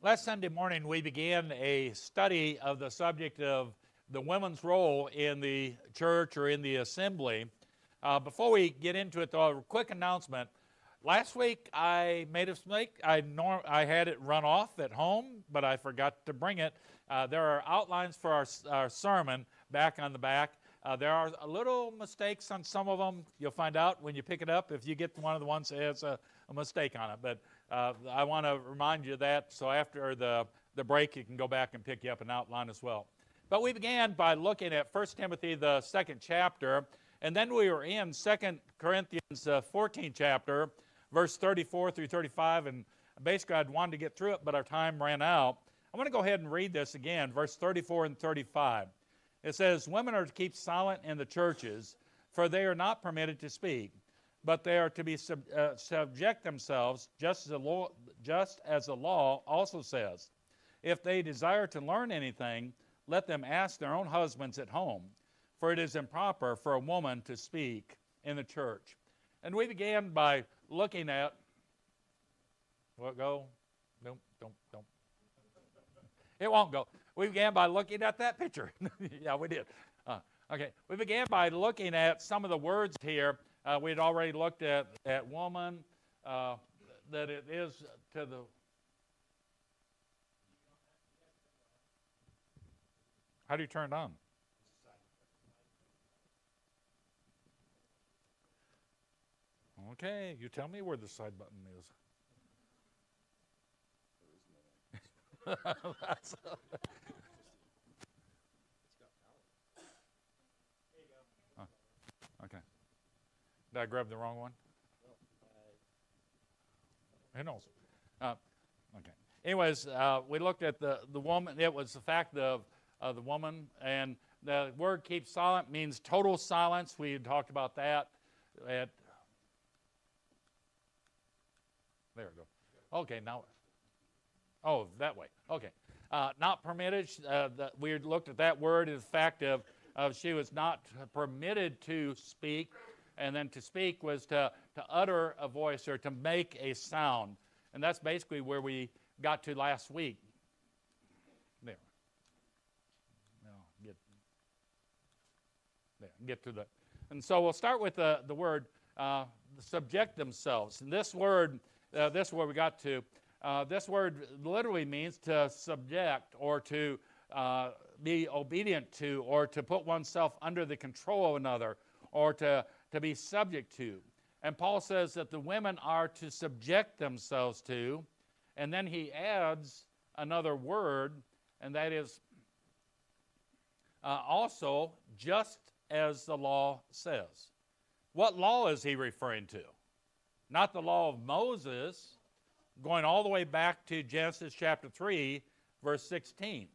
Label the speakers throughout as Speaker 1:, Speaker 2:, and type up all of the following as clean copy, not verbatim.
Speaker 1: Last Sunday morning, we began a study of the subject of the women's role in the church or in the assembly. Before we get into it, though, a quick announcement. Last week, I made a mistake. I had it run off at home, but I forgot to bring it. There are outlines for our sermon back on the back. There are little mistakes on some of them. You'll find out when you pick it up if you get one of the ones that has a mistake on it. But I want to remind you of that, so after the break, you can go back and pick you up an outline as well. But we began by looking at 1 Timothy, the 2nd chapter, and then we were in 2 Corinthians, 14th chapter, verse 34 through 35, and basically I'd wanted to get through it, but our time ran out. I want to go ahead and read this again, verse 34 and 35. It says, "Women are to keep silent in the churches, for they are not permitted to speak, but they are to be subject themselves, just as the law also says. If they desire to learn anything, let them ask their own husbands at home, for it is improper for a woman to speak in the church." And we began by looking at, what go? Don't. It won't go. We began by looking at that picture. Yeah, we did. Okay, we began by looking at some of the words here. We had already looked at woman, that it is to the... How do you turn it on? Okay, you tell me where the side button is. Okay. Did I grab the wrong one? Who knows? Okay. Anyways, we looked at the woman. It was the fact of the woman, and the word "keep silent" means total silence. We had talked about that. There we go. Okay, now. Oh, that way. Okay. Not permitted. We had looked at that word as the fact of she was not permitted to speak, and then to speak was to utter a voice or to make a sound. And that's basically where we got to last week. There. Now, get to that. And so we'll start with the word subject themselves. And this word is where we got to. This word literally means to subject or to be obedient to, or to put oneself under the control of another, or to be subject to. And Paul says that the women are to subject themselves to, and then he adds another word, and that is also just as the law says. What law is he referring to? Not the law of Moses, going all the way back to Genesis chapter 3, verse 16.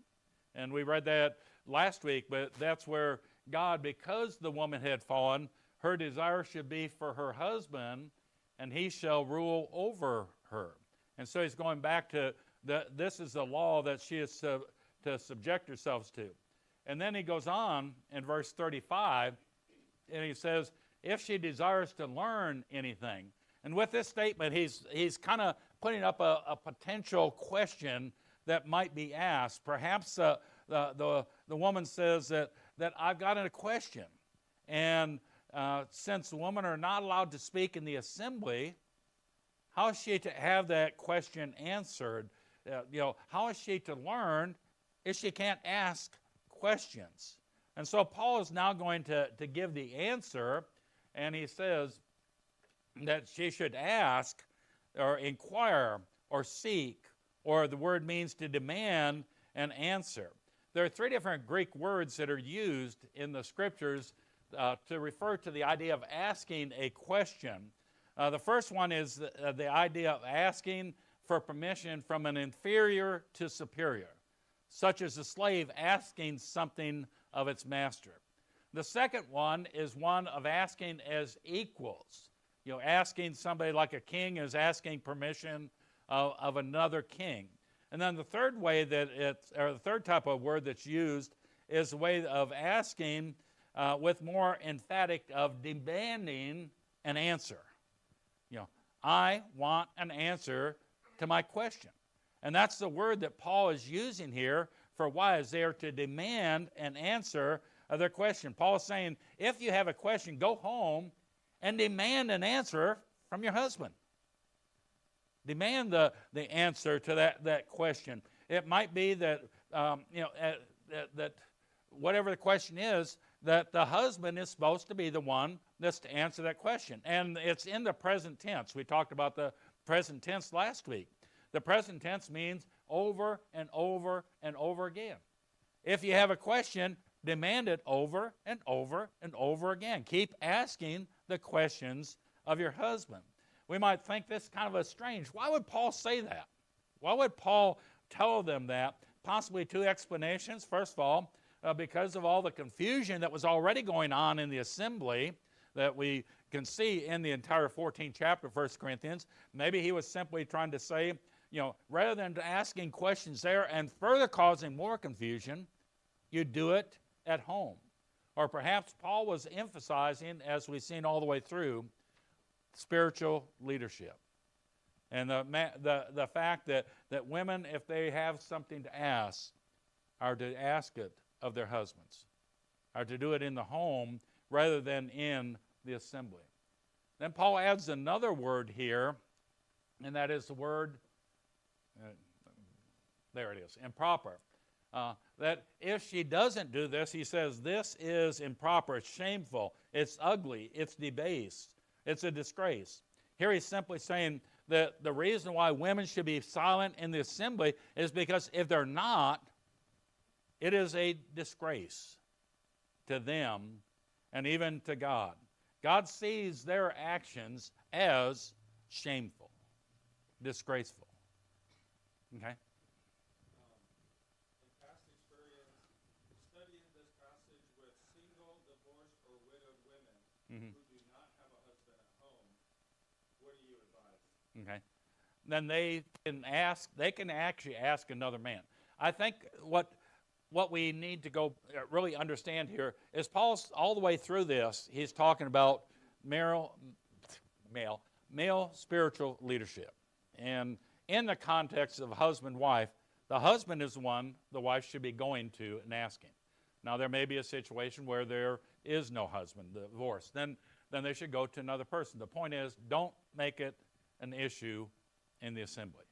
Speaker 1: And we read that last week, but that's where God, because the woman had fallen, her desire should be for her husband, and he shall rule over her. And so he's going back to, this is the law that she is to subject herself to. And then he goes on in verse 35, and he says, if she desires to learn anything. And with this statement, he's kind of putting up a potential question that might be asked. Perhaps the woman says that I've got a question. And since women are not allowed to speak in the assembly, how is she to have that question answered? How is she to learn if she can't ask questions? And so Paul is now going to give the answer, and he says that she should ask or inquire or seek, or the word means to demand an answer. There are three different Greek words that are used in the scriptures to refer to the idea of asking a question. The first one is the idea of asking for permission from an inferior to superior, such as a slave asking something of its master. The second one is one of asking as equals. Asking somebody like a king is asking permission of another king. And then the third way the third type of word that's used is the way of asking with more emphatic of demanding an answer. I want an answer to my question. And that's the word that Paul is using here for wives. They are to demand an answer of their question. Paul is saying, if you have a question, go home and demand an answer from your husband. Demand the answer to that question. It might be that, that whatever the question is, that the husband is supposed to be the one that's to answer that question. And it's in the present tense. We talked about the present tense last week. The present tense means over and over and over again. If you have a question, demand it over and over and over again. Keep asking the questions of your husband. We might think this kind of a strange. Why would Paul say that? Why would Paul tell them that? Possibly two explanations. First of all, because of all the confusion that was already going on in the assembly that we can see in the entire 14th chapter of 1 Corinthians. Maybe he was simply trying to say, rather than asking questions there and further causing more confusion, you do it at home. Or perhaps Paul was emphasizing, as we've seen all the way through, spiritual leadership. And the fact that women, if they have something to ask, are to ask it of their husbands, are to do it in the home rather than in the assembly. Then Paul adds another word here, and that is the word, there it is, improper. That if she doesn't do this, he says, this is improper, it's shameful, it's ugly, it's debased, it's a disgrace. Here he's simply saying that the reason why women should be silent in the assembly is because if they're not, it is a disgrace to them and even to God. God sees their actions as shameful, disgraceful. Okay?
Speaker 2: In past experience, studying this passage with single, divorced, or widowed women who do not have a husband at home, what do you advise?
Speaker 1: Okay. Then they can actually ask another man. I think what we need to go really understand here is Paul's all the way through this, he's talking about male spiritual leadership. And in the context of husband-wife, the husband is the one the wife should be going to and asking. Now, there may be a situation where there is no husband, divorce. Then they should go to another person. The point is, don't make it an issue in the assembly.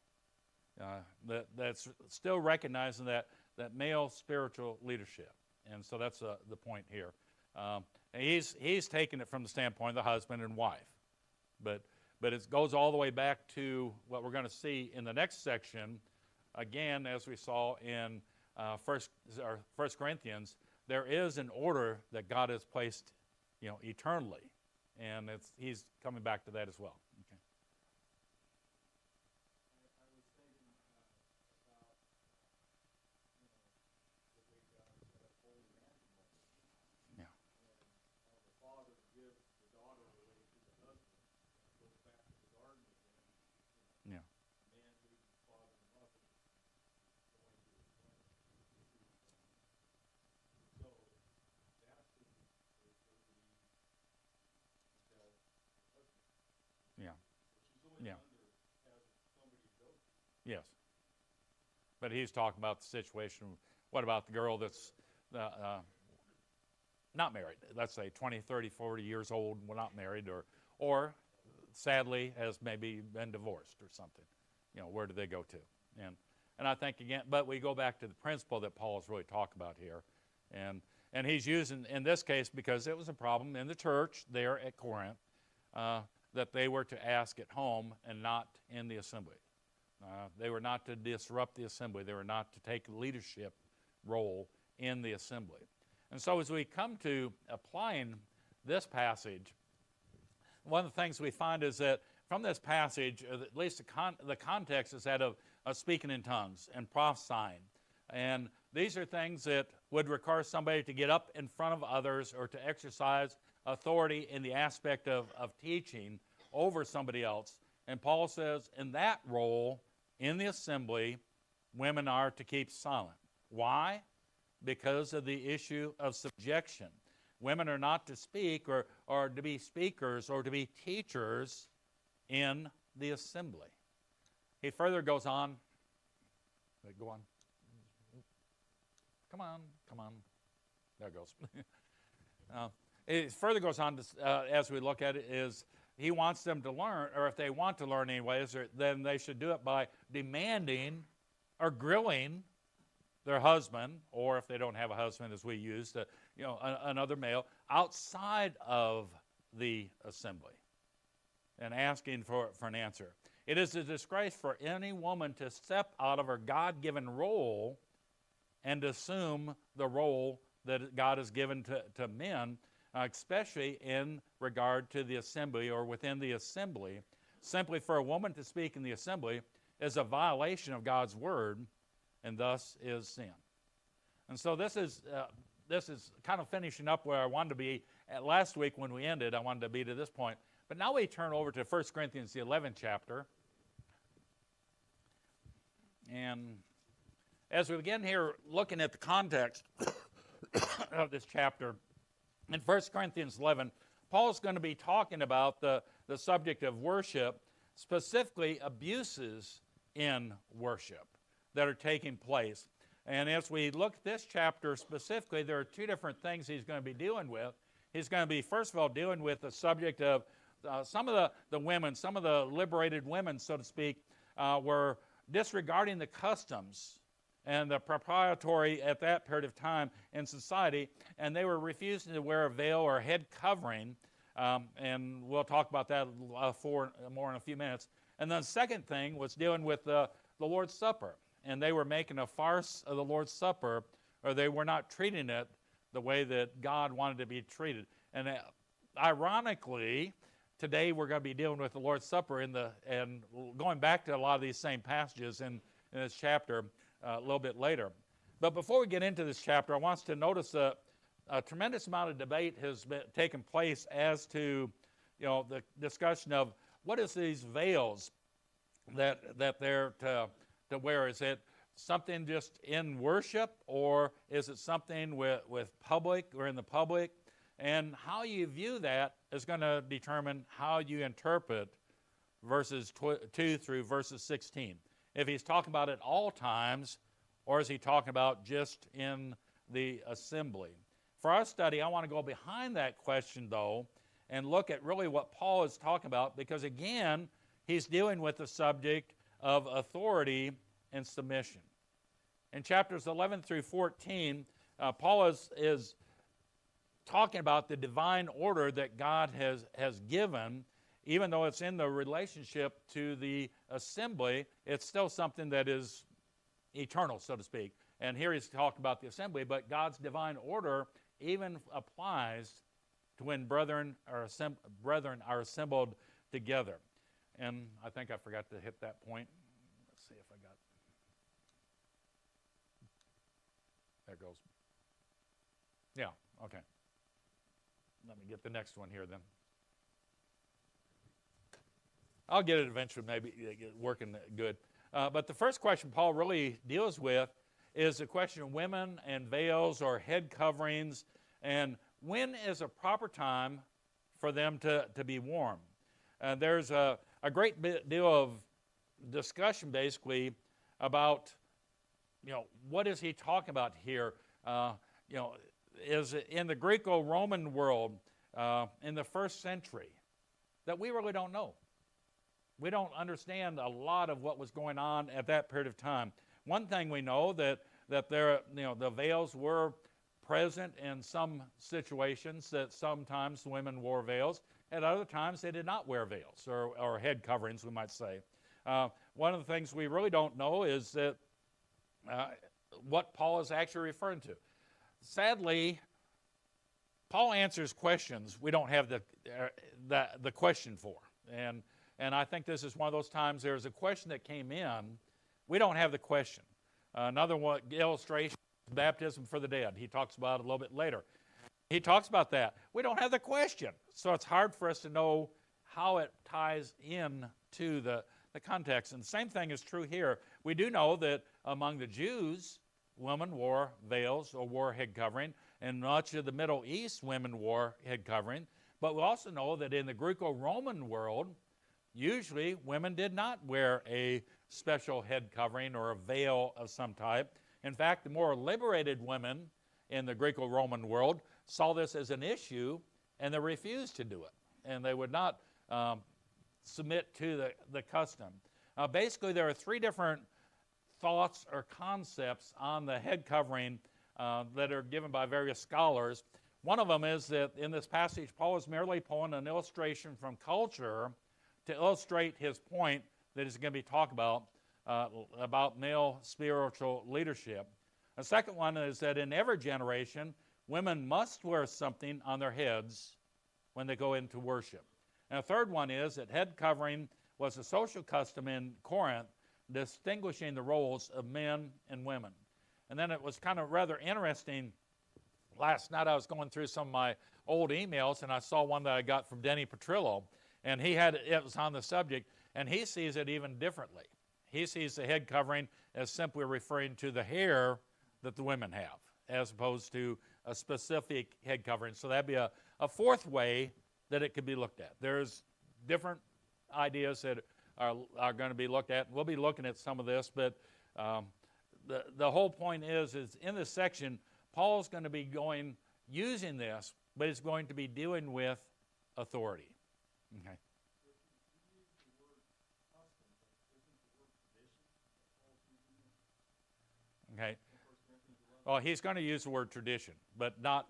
Speaker 1: That's still recognizing that male spiritual leadership. And so that's the point here. And he's taking it from the standpoint of the husband and wife. But it goes all the way back to what we're going to see in the next section. Again, as we saw in 1 Corinthians, there is an order that God has placed, eternally. And he's coming back to that as well. Okay.
Speaker 2: I was thinking about, the way God set up holy matrimony.
Speaker 1: Yeah.
Speaker 2: And how the father gives the daughter away to the husband. It goes back to the garden again.
Speaker 1: Yeah.
Speaker 2: Man leaves his father and mother, going to his wife. So that's who is going to be until the husband.
Speaker 1: Yeah.
Speaker 2: So she's only
Speaker 1: Yeah.
Speaker 2: under as somebody to go to.
Speaker 1: Yes. But he's talking about the situation. What about the girl that's not married? Let's say 20, 30, 40 years old, not married, or sadly has maybe been divorced or something. Where do they go to? And I think, again, but we go back to the principle that Paul is really talking about here. And he's using, in this case, because it was a problem in the church there at Corinth, that they were to ask at home and not in the assembly. They were not to disrupt the assembly. They were not to take a leadership role in the assembly. And so as we come to applying this passage, one of the things we find is that from this passage, at least the context is that of speaking in tongues and prophesying. And these are things that would require somebody to get up in front of others or to exercise authority in the aspect of teaching over somebody else. And Paul says in that role in the assembly, women are to keep silent. Why? Because of the issue of subjection. Women are not to speak or to be speakers or to be teachers in the assembly. He further goes on Go on. Come on, come on. There it goes. It further goes on to, as we look at it, is he wants them to learn, or if they want to learn anyways, then they should do it by demanding or grilling their husband, or if they don't have a husband, as we use, another male, outside of the assembly and asking for an answer. It is a disgrace for any woman to step out of her God-given role and assume the role that God has given to men, especially in regard to the assembly or within the assembly. Simply for a woman to speak in the assembly is a violation of God's word, and thus is sin. And so this is kind of finishing up where I wanted to be last week when we ended. I wanted to be to this point. But now we turn over to 1 Corinthians, the 11th chapter. And as we begin here looking at the context of this chapter, in 1 Corinthians 11, Paul's going to be talking about the subject of worship, specifically abuses in worship that are taking place. And as we look at this chapter specifically, there are two different things he's going to be dealing with. He's going to be, first of all, dealing with the subject of some of the women, some of the liberated women, so to speak, were disregarding the customs and the proprietary at that period of time in society, and they were refusing to wear a veil or head covering, and we'll talk about that more in a few minutes. And then the second thing was dealing with the Lord's Supper, and they were making a farce of the Lord's Supper, or they were not treating it the way that God wanted to be treated. And ironically, today we're going to be dealing with the Lord's Supper and going back to a lot of these same passages in this chapter a little bit later. But before we get into this chapter, I want us to notice a tremendous amount of debate has taken place as to, the discussion of what is these veils that they're to wear. Is it something just in worship, or is it something with public or in the public? And how you view that is going to determine how you interpret verses 2 through verses 16. If he's talking about it all times, or is he talking about just in the assembly? For our study, I want to go behind that question, though, and look at really what Paul is talking about, because, again, he's dealing with the subject of authority and submission. In chapters 11 through 14, Paul is talking about the divine order that God has given. Even though it's in the relationship to the assembly, it's still something that is eternal, so to speak. And here he's talking about the assembly, but God's divine order even applies to when brethren are assembled together. And I think I forgot to hit that point. Let's see if I got... There it goes. Yeah, okay. Let me get the next one here then. I'll get it eventually, maybe working good. But the first question Paul really deals with is the question of women and veils or head coverings, and when is a proper time for them to be worn. There's a great deal of discussion, basically, about, what is he talking about here? Is in the Greco-Roman world in the first century that we really don't know. We don't understand a lot of what was going on at that period of time. One thing we know that there, the veils were present in some situations, that sometimes women wore veils, at other times they did not wear veils or head coverings, we might say. One of the things we really don't know is that what Paul is actually referring to. Sadly, Paul answers questions we don't have the question for, and I think this is one of those times there's a question that came in, we don't have the question. Another one, illustration, baptism for the dead. He talks about it a little bit later. He talks about that. We don't have the question, so it's hard for us to know how it ties in to the context. And the same thing is true here. We do know that among the Jews, women wore veils or wore head covering, and much of the Middle East, women wore head covering. But we also know that in the Greco-Roman world, usually women did not wear a special head covering or a veil of some type. In fact, the more liberated women in the Greco-Roman world saw this as an issue, and they refused to do it. And they would not submit to the custom. Basically, there are three different thoughts or concepts on the head covering that are given by various scholars. One of them is that in this passage, Paul is merely pulling an illustration from culture to illustrate his point that he's going to be talking about male spiritual leadership. The second one is that in every generation, women must wear something on their heads when they go into worship. And the third one is that head covering was a social custom in Corinth, distinguishing the roles of men and women. And then it was kind of rather interesting. Last night I was going through some of my old emails, and I saw one that I got from Denny Petrillo, and it was on the subject, and he sees it even differently. He sees the head covering as simply referring to the hair that the women have, as opposed to a specific head covering. So that'd be a fourth way that it could be looked at. There's different ideas that are going to be looked at. We'll be looking at some of this, but the whole point is in this section, Paul's going to be using this, but it's going to be dealing with authority. Okay. Okay. Well, he's going to use the word tradition, but not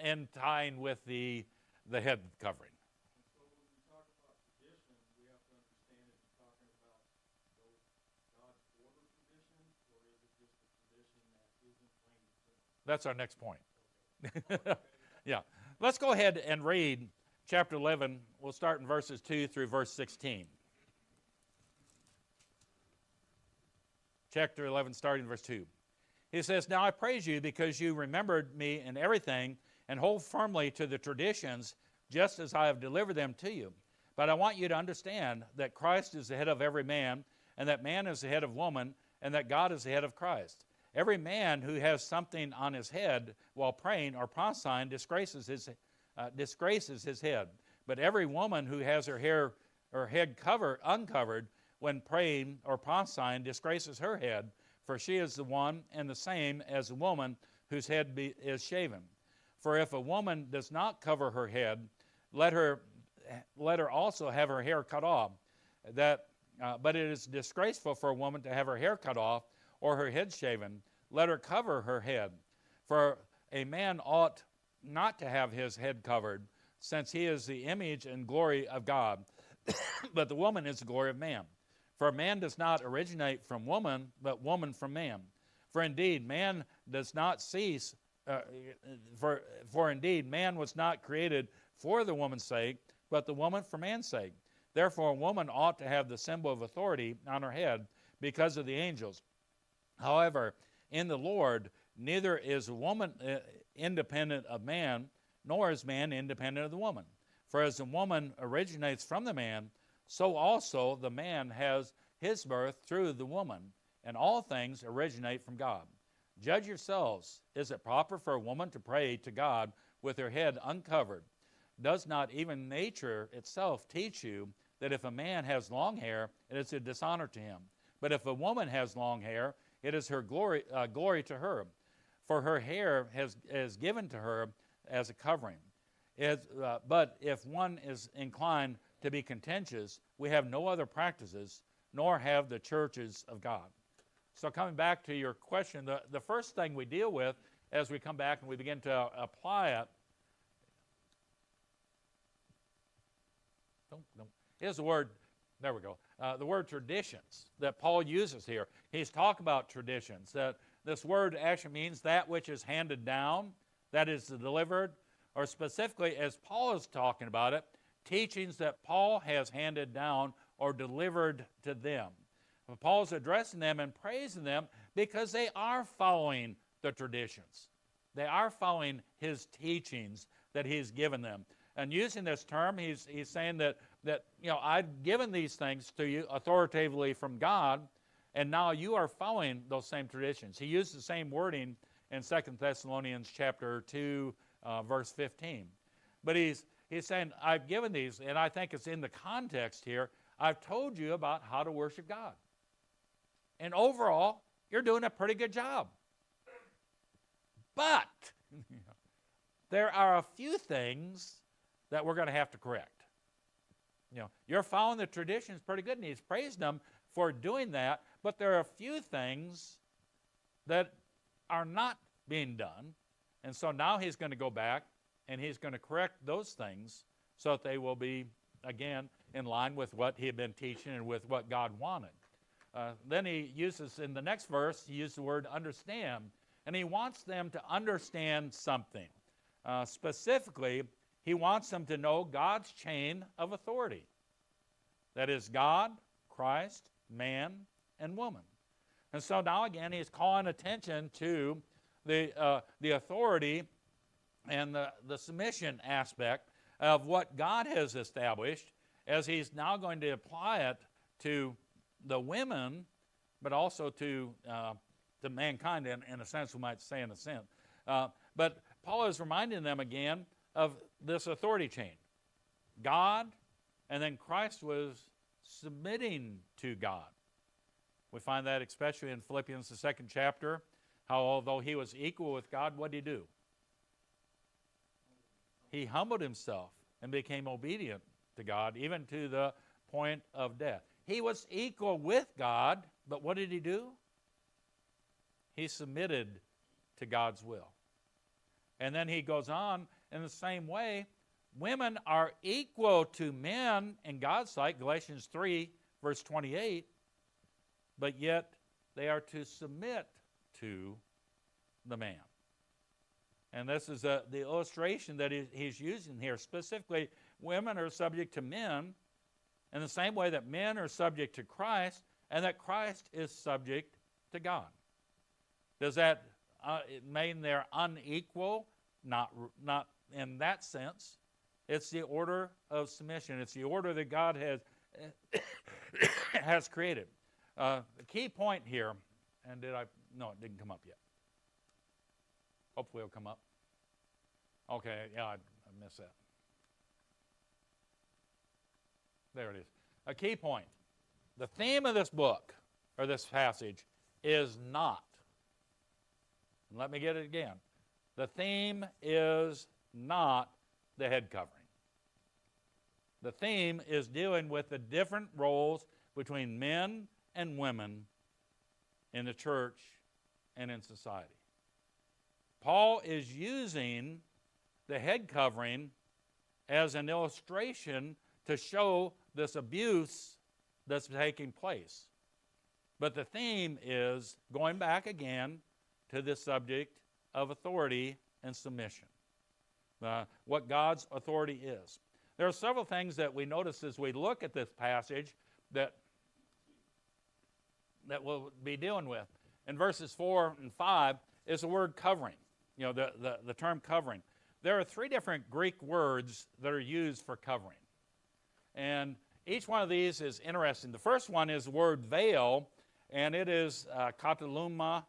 Speaker 1: in tying with the head covering.
Speaker 2: So when we talk about tradition, we have to understand if we're talking about those God's order traditions, or is it just a tradition that isn't plain to them?
Speaker 1: That's our next point. Yeah. Let's go ahead and read chapter 11. We'll start in verses 2 through verse 16. Chapter 11, starting in verse 2. He says, "Now I praise you because you remembered me in everything and hold firmly to the traditions just as I have delivered them to you. But I want you to understand that Christ is the head of every man, and that man is the head of woman, and that God is the head of Christ. Every man who has something on his head while praying or prophesying disgraces his head. But every woman who has her head uncovered when praying or prophesying disgraces her head, for she is the one and the same as the woman whose head is shaven. For if a woman does not cover her head, let her also have her hair cut off. But it is disgraceful for a woman to have her hair cut off or her head shaven. Let her cover her head. For a man ought not to have his head covered, since he is the image and glory of God. But the woman is the glory of man. For man does not originate from woman, but woman from man. For indeed, man does not cease. For indeed, man was not created for the woman's sake, but the woman for man's sake. Therefore, a woman ought to have the symbol of authority on her head because of the angels. However, in the Lord, neither is woman independent of man, nor is man independent of the woman. For as the woman originates from the man, so also the man has his birth through the woman, and all things originate from God. Judge yourselves. Is it proper for a woman to pray to God with her head uncovered? Does not even nature itself teach you that if a man has long hair, it is a dishonor to him? But if a woman has long hair, it is her glory to her, for her hair is given to her as a covering. But if one is inclined to be contentious, we have no other practices, nor have the churches of God. So coming back to your question, the first thing we deal with as we come back and we begin to apply it is the word, there we go, the word traditions that Paul uses here. He's talking about traditions. That this word actually means that which is handed down, that is delivered, or specifically, as Paul is talking about it, teachings that Paul has handed down or delivered to them. Paul's addressing them and praising them because they are following the traditions. They are following his teachings that he's given them. And using this term, he's saying that I've given these things to you authoritatively from God, and now you are following those same traditions. He used the same wording in 2 Thessalonians chapter 2, verse 15. But he's he's saying, I've given these, and I think it's in the context here. I've told you about how to worship God. And overall, you're doing a pretty good job. But there are a few things that we're going to have to correct. You're following the traditions pretty good, and he's praised them for doing that, but there are a few things that are not being done, and so now he's going to go back and he's going to correct those things so that they will be, again, in line with what he had been teaching and with what God wanted. Then he uses, in the next verse, he used the word understand, and he wants them to understand something. Specifically, he wants them to know God's chain of authority. That is God, Christ, man, and woman. And so now again, he's calling attention to the authority and the submission aspect of what God has established, as he's now going to apply it to the women, but also to mankind, in a sense, we might say in a sense. But Paul is reminding them again of this authority chain. God, and then Christ was submitting to God. We find that especially in Philippians, the 2nd chapter, how although he was equal with God, what did he do? He humbled himself and became obedient to God, even to the point of death. He was equal with God, but what did he do? He submitted to God's will. And then he goes on in the same way. Women are equal to men in God's sight, Galatians 3, verse 28, but yet they are to submit to the man. And this is the illustration that he's using here. Specifically, women are subject to men in the same way that men are subject to Christ, and that Christ is subject to God. Does that mean they're unequal? Not in that sense. It's the order of submission. It's the order that God has created. The key point here, and no, it didn't come up yet. Hopefully it'll come up. Okay, yeah, I missed that. There it is. A key point. The theme of this book, or this passage, is not. And let me get it again. The theme is not the head covering. The theme is dealing with the different roles between men and women in the church and in society. Paul is using the head covering as an illustration to show this abuse that's taking place. But the theme is going back again to the subject of authority and submission. What God's authority is. There are several things that we notice as we look at this passage that we'll be dealing with. In verses 4 and 5 is the word covering, the term covering. There are 3 different Greek words that are used for covering. And each one of these is interesting. The first one is the word veil, and it is katauma.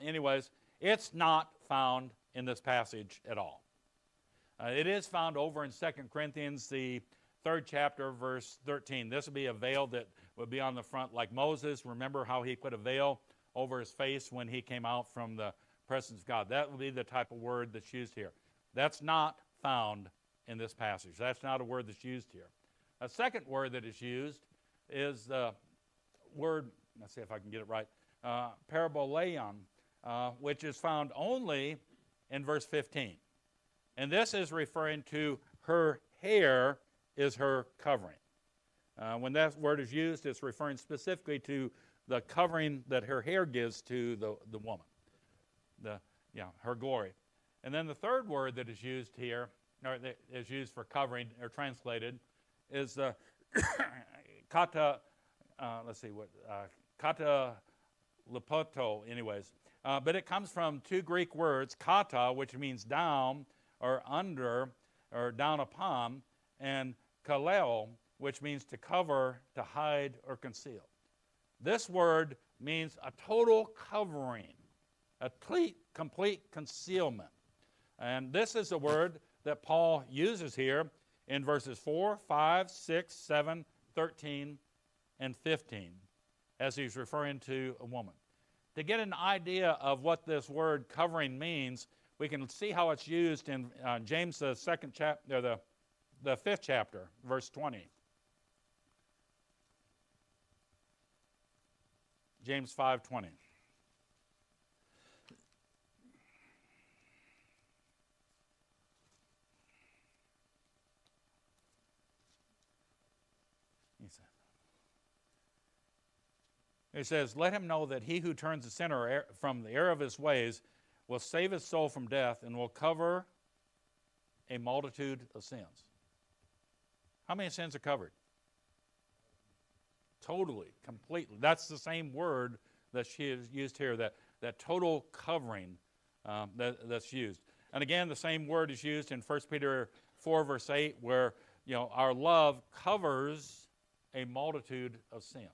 Speaker 1: Anyways, it's not found in this passage at all. It is found over in 2 Corinthians, the 3rd chapter, verse 13. This would be a veil that would be on the front like Moses. Remember how he put a veil over his face when he came out from the presence of God. That would be the type of word that's used here. That's not found in this passage. That's not a word that's used here. A second word that is used is the word, let's see if I can get it right, paraboleion, which is found only in verse 15. And this is referring to her hair is her covering. When that word is used, it's referring specifically to the covering that her hair gives to the woman, her glory. And then the third word that is used here, or that is used for covering, or translated, is the kata. Kata lepoto. Anyways, but it comes from 2 Greek words: kata, which means down or under or down upon, and kaleo, which means to cover, to hide, or conceal. This word means a total covering, a complete concealment. And this is a word that Paul uses here in verses 4, 5, 6, 7, 13, and 15 as he's referring to a woman. To get an idea of what this word covering means, we can see how it's used in James, the second chapter, the 5th chapter, verse 20. James 5:20. He says, let him know that he who turns the sinner from the error of his ways will save his soul from death and will cover a multitude of sins. How many sins are covered? Totally, completely. That's the same word that she has used here, that total covering that's used. And again, the same word is used in 1 Peter 4, verse 8, where our love covers a multitude of sins.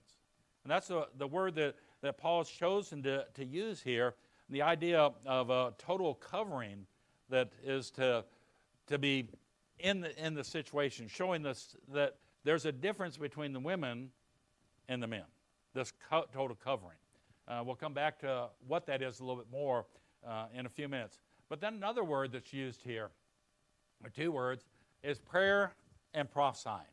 Speaker 1: And that's the word that Paul has chosen to use here, the idea of a total covering that is to be in the situation, showing us that there's a difference between the women and the men, this total covering. We'll come back to what that is a little bit more in a few minutes. But then another word that's used here, or two words, is prayer and prophesying.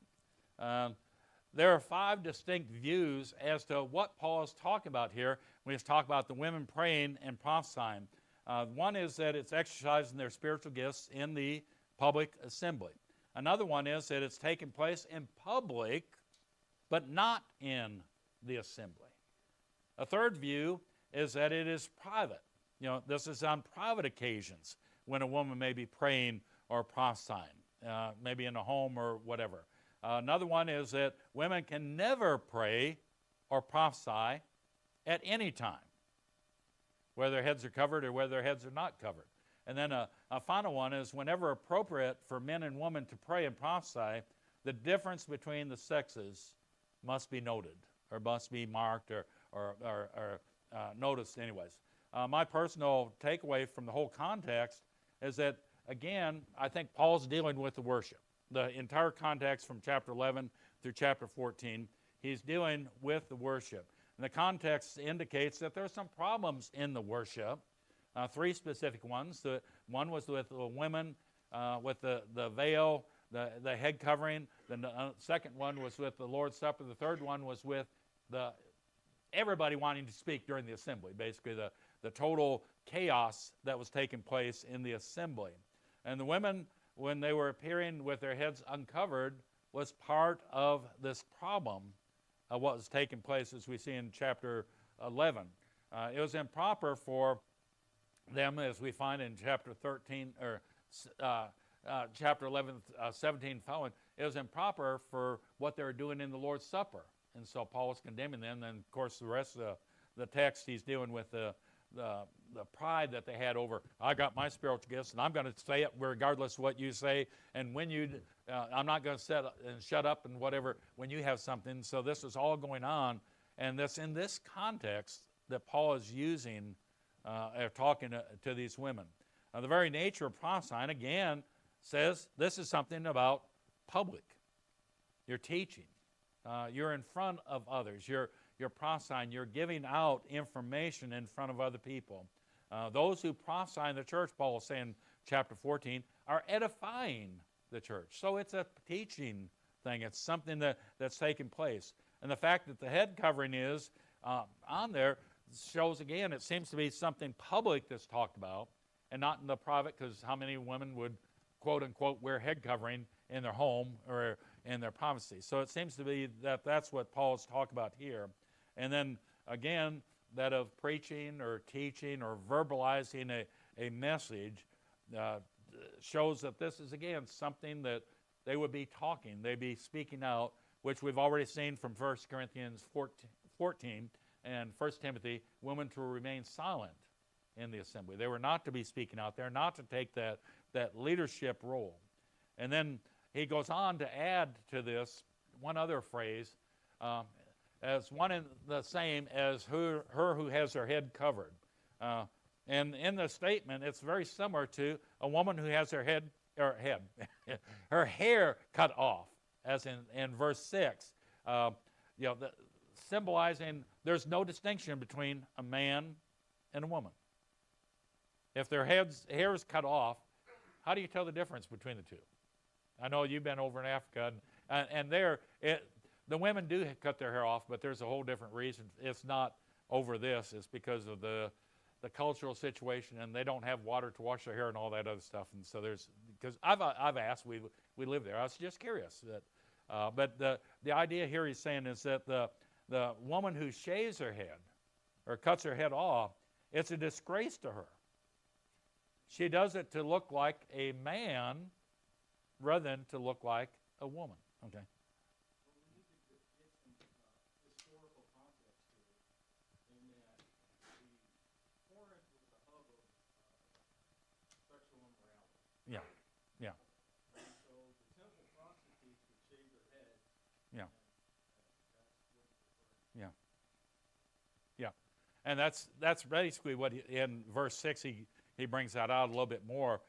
Speaker 1: There are 5 distinct views as to what Paul is talking about here when he's talking about the women praying and prophesying. One is that it's exercising their spiritual gifts in the public assembly. Another one is that it's taking place in public, but not in the assembly. A third view is that it is private. This is on private occasions when a woman may be praying or prophesying, maybe in a home or whatever. Another one is that women can never pray or prophesy at any time, whether their heads are covered or whether their heads are not covered. And then a final one is whenever appropriate for men and women to pray and prophesy, the difference between the sexes must be noted or must be marked or noticed anyways. My personal takeaway from the whole context is that, again, I think Paul's dealing with the worship. The entire context from chapter 11 through chapter 14, he's dealing with the worship. And the context indicates that there are some problems in the worship, 3 specific ones. One was with the women with the veil, the head covering. The second one was with the Lord's Supper. The third one was with everybody wanting to speak during the assembly, basically the total chaos that was taking place in the assembly. And the women, when they were appearing with their heads uncovered, was part of this problem of what was taking place, as we see in chapter 11. It was improper for them, as we find in chapter 13 or chapter 11, 17 following. It was improper for what they were doing in the Lord's Supper, and so Paul was condemning them. And of course, the rest of the text, he's dealing with the pride that they had over, I got my spiritual gifts, and I'm going to say it regardless of what you say, and when I'm not going to shut up and whatever when you have something. So this is all going on, and that's in this context that Paul is using, talking to these women. The very nature of prophesying, again, says this is something about public. You're teaching. You're in front of others. You're prophesying. You're giving out information in front of other people. Those who prophesy in the church, Paul is saying in chapter 14, are edifying the church. So it's a teaching thing. It's something that's taking place. And the fact that the head covering is on there shows, again, it seems to be something public that's talked about and not in the private, because how many women would, quote unquote, wear head covering in their home or in their privacy? So it seems to be that that's what Paul's talking about here. And then, again, that of preaching or teaching or verbalizing a message shows that this is, again, something that they would be talking, they'd be speaking out, which we've already seen from 1 Corinthians 14 and 1 Timothy, women to remain silent in the assembly. They were not to be speaking out there, not to take that leadership role. And then he goes on to add to this one other phrase, as one and the same as her who has her head covered. And in the statement, it's very similar to a woman who has her head or head, her hair cut off, as in verse 6, symbolizing there's no distinction between a man and a woman. If their hair is cut off, how do you tell the difference between the two? I know you've been over in Africa, and there, the women do cut their hair off, but there's a whole different reason. It's not over this. It's because of the cultural situation, and they don't have water to wash their hair and all that other stuff. And so because I've asked, we live there. I was just curious. But the idea here he's saying is that the woman who shaves her head or cuts her head off, it's a disgrace to her. She does it to look like a man rather than to look like a woman. Okay.
Speaker 2: Well, we need to get some historical context here, in that Corinth was the hub of sexual immorality.
Speaker 1: Yeah. Yeah.
Speaker 2: And so the temple prostitutes would shave their head.
Speaker 1: Yeah.
Speaker 2: That's what it's referring to.
Speaker 1: Yeah. Yeah. And that's basically what in verse 6 he brings that out a little bit more.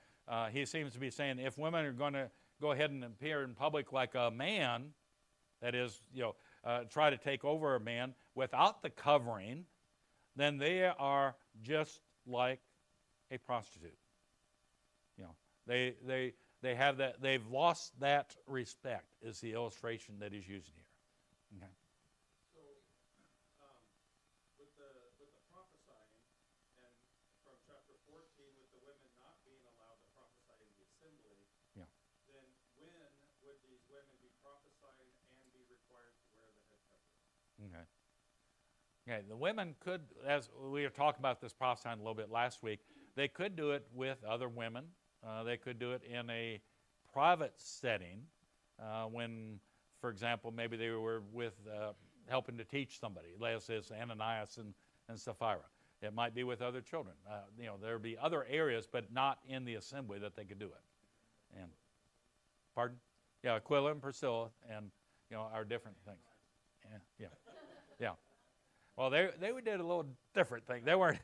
Speaker 1: He seems to be saying if women are going to go ahead and appear in public like a man, that is, try to take over a man without the covering, then they are just like a prostitute. They have that, they've lost that respect, is the illustration that he's using here. Okay.
Speaker 2: So, with the prophesying, and from chapter 14, with the women not being allowed to prophesy in the assembly,
Speaker 1: Yeah.
Speaker 2: then when would these women be prophesying and be required to wear the head covering?
Speaker 1: Okay. Okay, the women could, as we were talking about this prophesying a little bit last week, they could do it with other women. They could do it in a private setting when, for example, maybe they were with helping to teach somebody, as is Ananias and Sapphira. It might be with other children. There would be other areas, but not in the assembly that they could do it. And, pardon? Yeah, Aquila and Priscilla, and are different things. Yeah. Well, they did a little different thing. They weren't.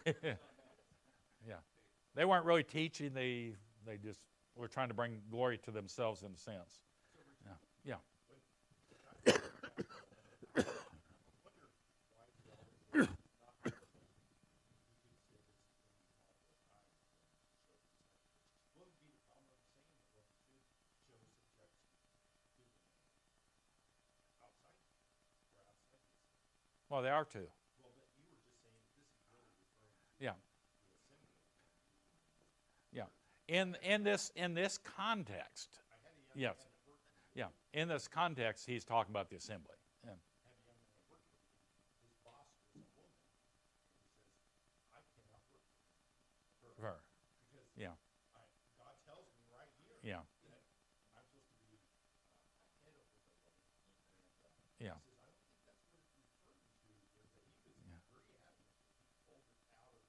Speaker 1: They weren't really teaching. They just were trying to bring glory to themselves in a sense. Yeah. Well, they are too.
Speaker 2: Well, but you were just saying that this is really referring to
Speaker 1: Yeah.
Speaker 2: the assembly.
Speaker 1: Yeah. In this context, yes. Yeah. In this context, he's talking about the assembly. Yeah.
Speaker 2: His boss was a woman. He says, I cannot work for her.
Speaker 1: Her.
Speaker 2: Because
Speaker 1: Yeah.
Speaker 2: God tells me right here
Speaker 1: Yeah.
Speaker 2: that I'm supposed to be head over the woman.
Speaker 1: Yeah.
Speaker 2: He says, I don't think that's what it's referring to here, but he was
Speaker 1: Yeah.
Speaker 2: very adamant that he pulled it out of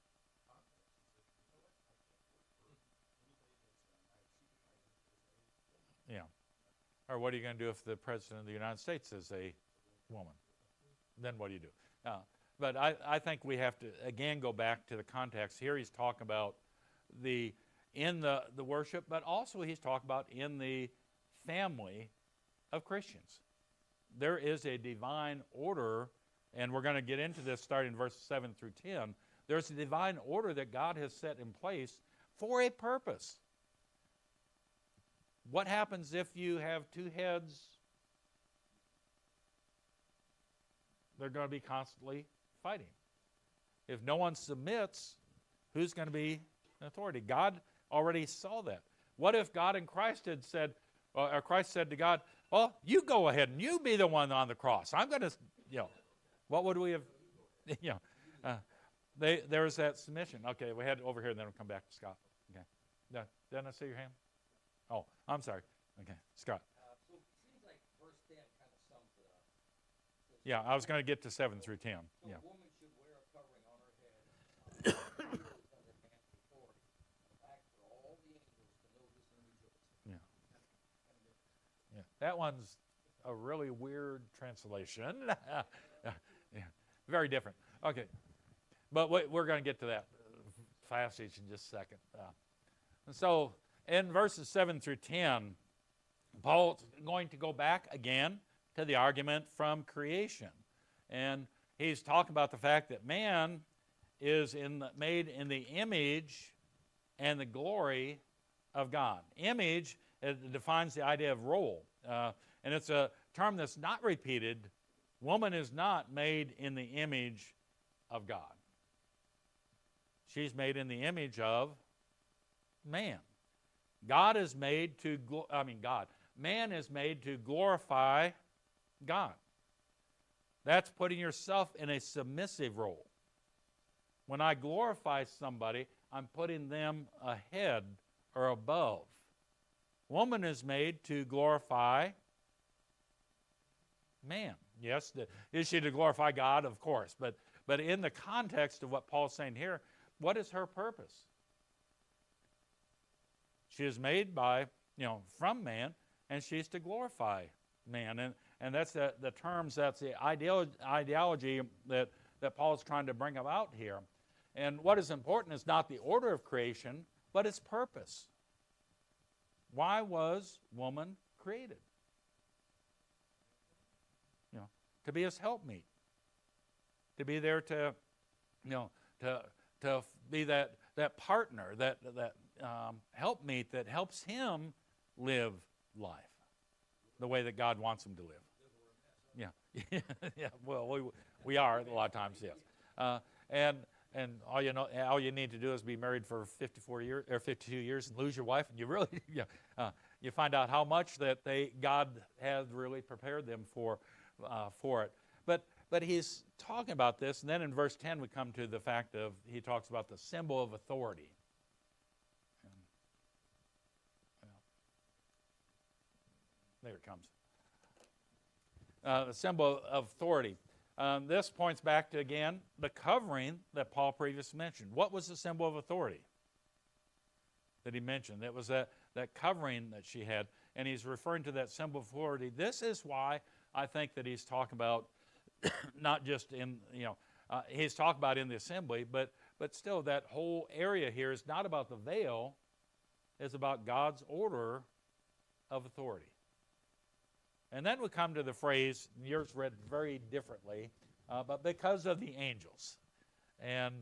Speaker 2: context. He said, you know what, I can't work for anybody that's my supervisor is a woman.
Speaker 1: Yeah. Or what are you going to do if the president of the United States is a woman? Then what do you do? But I think we have to, again, go back to the context. Here he's talking about in the worship, but also he's talking about in the family of Christians. There is a divine order, and we're going to get into this starting in verses 7 through 10. There's a divine order that God has set in place for a purpose. What happens if you have two heads? They're going to be constantly fighting. If no one submits, who's going to be in authority? God already saw that. What if God and Christ had said, or Christ said to God, well, you go ahead and you be the one on the cross. I'm going to, what would we have, there's that submission. Okay, we head over here and then we'll come back to Scott. Okay. Didn't I see your hand? Oh, I'm sorry. Okay, Scott.
Speaker 3: So it seems like verse 10 kind of sums it up.
Speaker 1: Yeah, I was going to get to 7 through 10.
Speaker 3: So
Speaker 1: Yeah.
Speaker 3: a woman should wear a covering on her head under man's authority. In fact, for all the angels to know this and rejoice.
Speaker 1: Yeah. That one's a really weird translation. Yeah. Very different. Okay. But we're going to get to that passage in just a second. And so, in verses 7 through 10, Paul's going to go back again to the argument from creation. And he's talking about the fact that man is made in the image and the glory of God. Image, it defines the idea of role. And it's a term that's not repeated. Woman is not made in the image of God. She's made in the image of man. Man is made to glorify God. That's putting yourself in a submissive role. When I glorify somebody, I'm putting them ahead or above. Woman is made to glorify man. Yes, is she to glorify God? Of course. But in the context of what Paul's saying here, what is her purpose? She is made from man, and she's to glorify man. And that's the terms, that's the ideology that Paul's trying to bring about here. And what is important is not the order of creation, but its purpose. Why was woman created? To be his helpmeet. To be there to be that partner, that helpmeet that helps him live life the way that God wants him to live. Yeah, yeah. Well, we are a lot of times, yes. And all you need to do is be married for 54 years or 52 years and lose your wife, and you really, you find out how much that God has really prepared them for it. But he's talking about this, and then in verse 10 we come to the fact of, he talks about the symbol of authority. There it comes. The symbol of authority. This points back to, again, the covering that Paul previously mentioned. What was the symbol of authority that he mentioned? It was that covering that she had, and he's referring to that symbol of authority. This is why I think that he's talking about not just in, he's talking about in the assembly, but still that whole area here is not about the veil, it's about God's order of authority. And then we come to the phrase, yours read very differently, but because of the angels. And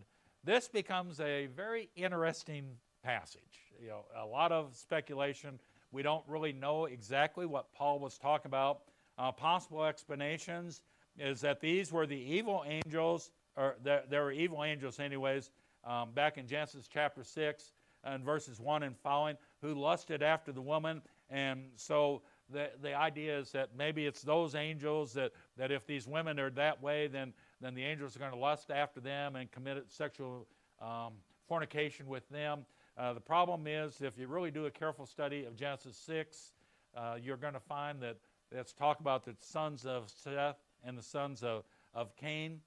Speaker 1: this becomes a very interesting passage. A lot of speculation. We don't really know exactly what Paul was talking about. Possible explanations is that these were the evil angels, or there were evil angels anyways, back in Genesis chapter 6 and verses 1 and following, who lusted after the woman. And so the idea is that maybe it's those angels that if these women are that way, then the angels are going to lust after them and commit sexual fornication with them. The problem is, if you really do a careful study of Genesis 6, you're going to find that it's talk about the sons of Seth and the sons of Cain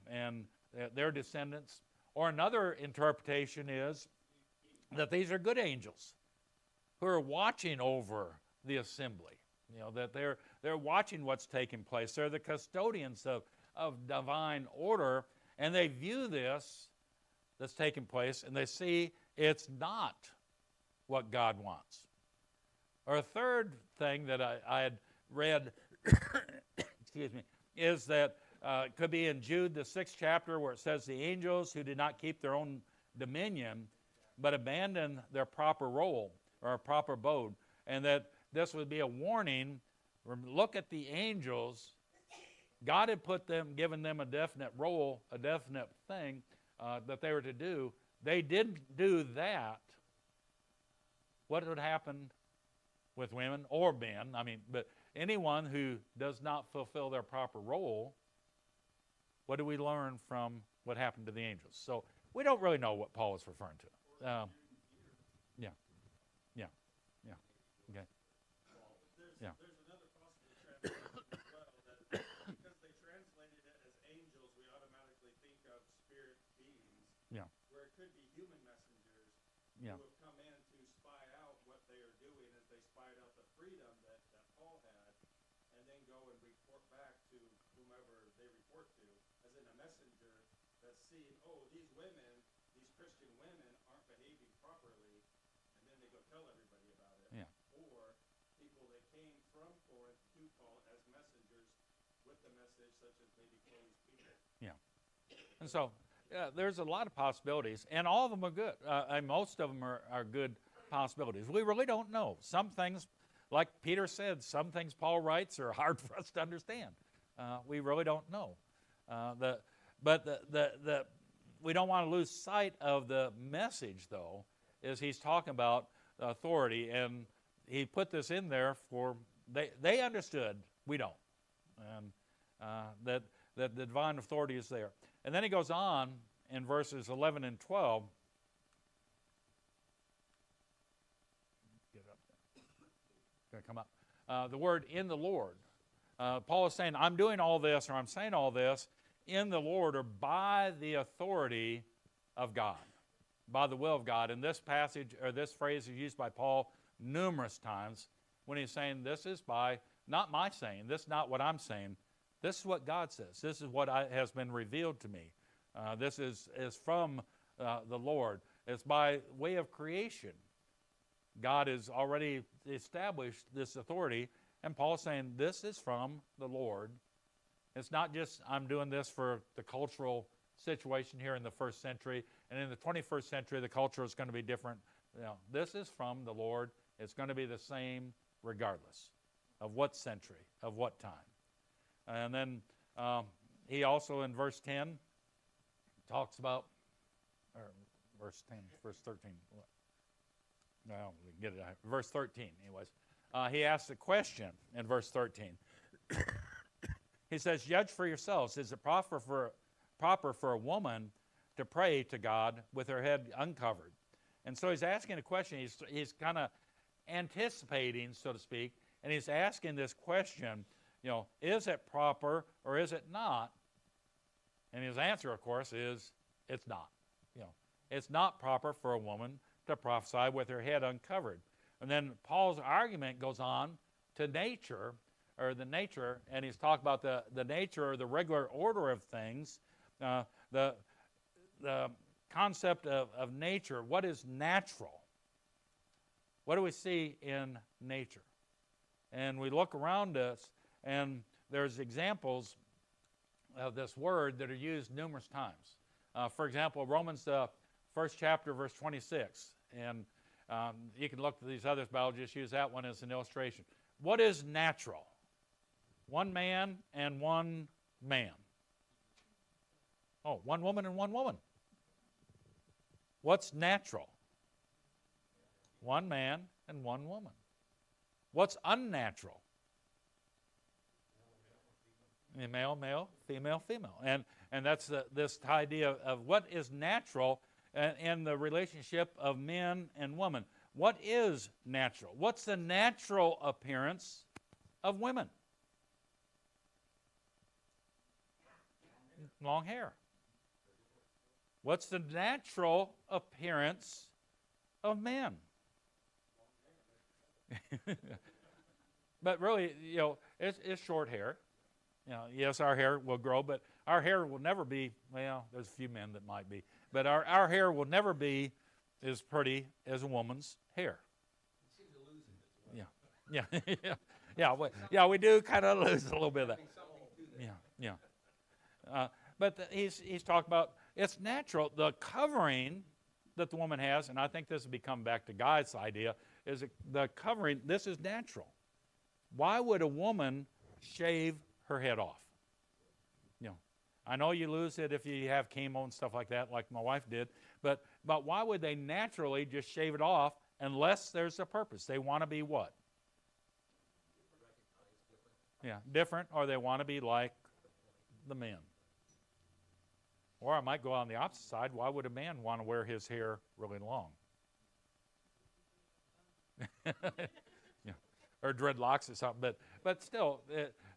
Speaker 1: and their descendants. Or another interpretation is that these are good angels who are watching over the assembly. That they're watching what's taking place. They're the custodians of divine order, and they view this that's taking place, and they see it's not what God wants. Or a third thing that I had read, excuse me, is that it could be in Jude, the 6th chapter, where it says the angels who did not keep their own dominion, but abandoned their proper role or proper abode, and that this would be a warning. Look at the angels. God had given them a definite role, a definite thing that they were to do. They didn't do that. What would happen with women or men? But anyone who does not fulfill their proper role, what do we learn from what happened to the angels? So we don't really know what Paul is referring to. Okay.
Speaker 2: There's another possible translation as well, that because they translated it as angels, we automatically think of spirit beings.
Speaker 1: Yeah.
Speaker 2: Where it could be human messengers
Speaker 1: Yeah.
Speaker 2: who have come in to spy out what they are doing as they spied out the freedom that Paul had, and then go and report back to whomever they report to, as in a messenger that's seeing, these Christian women aren't behaving properly, and then they go tell everybody about it.
Speaker 1: Yeah.
Speaker 2: Or people that came from Corinth to Paul as messengers with the message, such as maybe Chloe's people.
Speaker 1: Yeah. And so there's a lot of possibilities, and all of them are good. And most of them are good possibilities. We really don't know. Some things, like Peter said, some things Paul writes are hard for us to understand. We really don't know. We don't want to lose sight of the message, though, is he's talking about authority, and he put this in there for, they understood, we don't, and that the divine authority is there. And then he goes on in verses 11 and 12. Get up there. Going to come up. The word in the Lord. Paul is saying, I'm doing all this, or I'm saying all this in the Lord, or by the authority of God, by the will of God. And this passage, or this phrase, is used by Paul numerous times when he's saying, this is by, not my saying, this is not what I'm saying, this is what God says. This is what has been revealed to me. This is from the Lord. It's by way of creation. God has already established this authority, and Paul's saying, this is from the Lord. It's not just I'm doing this for the cultural situation here in the first century, and in the 21st century the culture is going to be different. You know, this is from the Lord. It's going to be the same regardless of what century, of what time. And then he also in verse 10 talks about, or verse 10, verse 13. Well, we can get it. Verse 13, anyways. He asks a question in verse 13. He says, judge for yourselves. Is it proper for a woman to pray to God with her head uncovered? And so he's asking a question. He's kind of anticipating, so to speak, and he's asking this question, you know, is it proper or is it not? And his answer, of course, is it's not. You know, it's not proper for a woman to prophesy with her head uncovered. And then Paul's argument goes on to nature, or the nature, and he's talking about the nature or the regular order of things, the concept of nature. What is natural? What do we see in nature? And we look around us, and there's examples of this word that are used numerous times. For example, Romans, first chapter, verse 26. And you can look at these others, but I'll just use that one as an illustration. What is natural? One man and one man. Oh, one woman and one woman. What's natural? One man and one woman. What's unnatural? Male, male, female, female. And that's this idea of what is natural in the relationship of men and women. What is natural? What's the natural appearance of women? Long hair. What's the natural appearance of men? But really, you know, it's short hair. You know, yes, our hair will grow, but our hair will never be, well, there's a few men that might be, but our hair will never be as pretty as a woman's hair.
Speaker 3: You seem to lose it as well.
Speaker 1: Yeah, we do kind of lose a little bit of that. Yeah. But he's talking about it's natural. The covering that the woman has, and I think this will become back to Guy's idea, is the covering, this is natural. Why would a woman shave her head off? You know, I know you lose it if you have chemo and stuff like that, like my wife did, but why would they naturally just shave it off unless there's a purpose? They want to be what? Yeah, different, or they want to be like the men. Or I might go on the opposite side. Why would a man want to wear his hair really long? Yeah. Or dreadlocks or something. But still,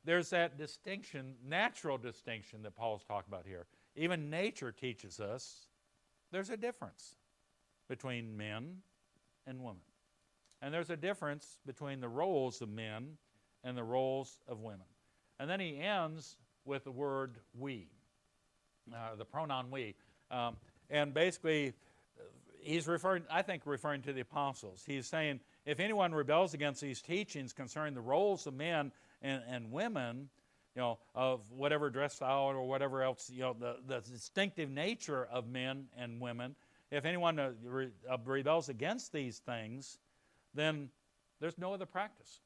Speaker 1: there's that distinction, natural distinction that Paul's talking about here. Even nature teaches us there's a difference between men and women. And there's a difference between the roles of men and the roles of women. And then he ends with the word we. The pronoun we. And basically, he's referring, I think, referring to the apostles. He's saying, if anyone rebels against these teachings concerning the roles of men and women, of whatever dress style or whatever else, the distinctive nature of men and women, if anyone rebels against these things, then there's no other practice.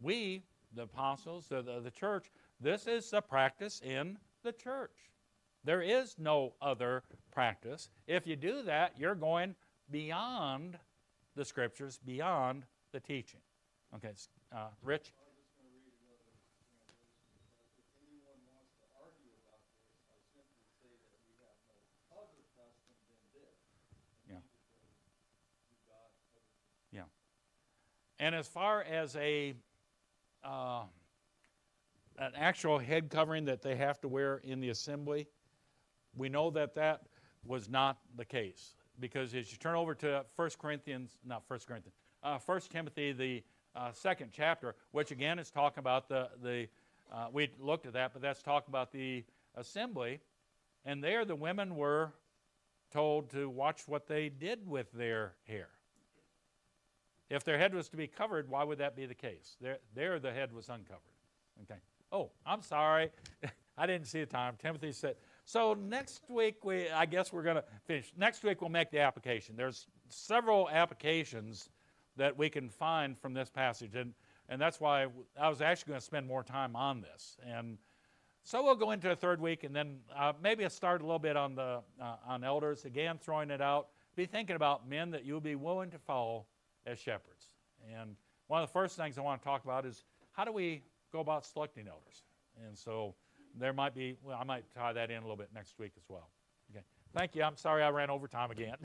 Speaker 1: We, the apostles, the church, this is the practice in the church. There is no other practice. If you do that, you're going beyond the Scriptures, beyond the teaching. Okay, Rich?
Speaker 2: I was just going to read another translation. If anyone wants to argue about this, I simply say that we have no other custom than this.
Speaker 1: Yeah.
Speaker 2: You've got other.
Speaker 1: Yeah. And as far as an actual head covering that they have to wear in the assembly, we know that that was not the case. Because as you turn over to 1 Timothy, the second chapter, which again is talking about we looked at that, but that's talking about the assembly. And there the women were told to watch what they did with their hair. If their head was to be covered, why would that be the case? There the head was uncovered. Okay. Oh, I'm sorry. I didn't see the time. Timothy said, so next week, I guess we're going to finish. Next week we'll make the application. There's several applications that we can find from this passage, and that's why I was actually going to spend more time on this. And so we'll go into a third week, and then maybe I'll start a little bit on on elders. Again, throwing it out. Be thinking about men that you'll be willing to follow as shepherds. And one of the first things I want to talk about is how do we go about selecting elders? And so there might be, I might tie that in a little bit next week as well. Okay. Thank you. I'm sorry I ran over time again.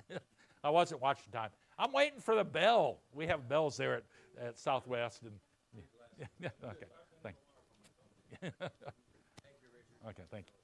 Speaker 1: I wasn't watching time. I'm waiting for the bell. We have bells there at Southwest. And, okay. Thank you. Okay. Thank you.